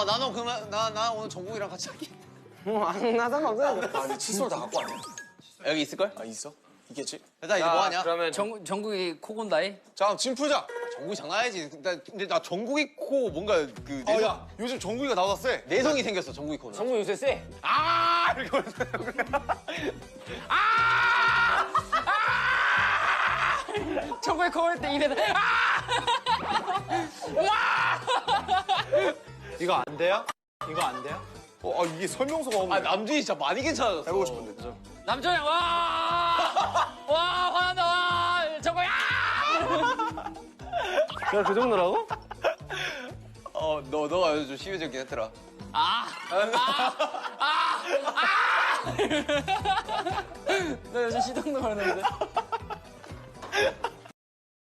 나는 그러면 나 오늘 정국이랑 같이 할게. 나 상관없어. 아 근데 칫솔 다 갖고 왔네. 여기 있을걸? 아 있어? 있겠지? 일단 이제 뭐 하냐? 그러면 정국이 코 곤다이? 자, 짐 풀자. 정국이 장난아니지. 근데 나 정국이 코 뭔가 그 내성, 야, 요즘 정국이가 나보다 세. 내성이 생겼어 정국이 코는. 정국 요새 쎄. 아 이렇게 하면서 정국이 코 올 때 입에서 이거 안 돼요? 이거 안 돼요? 이게 설명서가 없네. 아 남준이 진짜 많이 괜찮아졌어. 해보고 싶은데, 그죠? 남준이 와 화난다 와 정국이 야, 그 정도라고? 너가 요즘 좀 심해졌긴 했더라. 너 요즘 시동도 걸었는데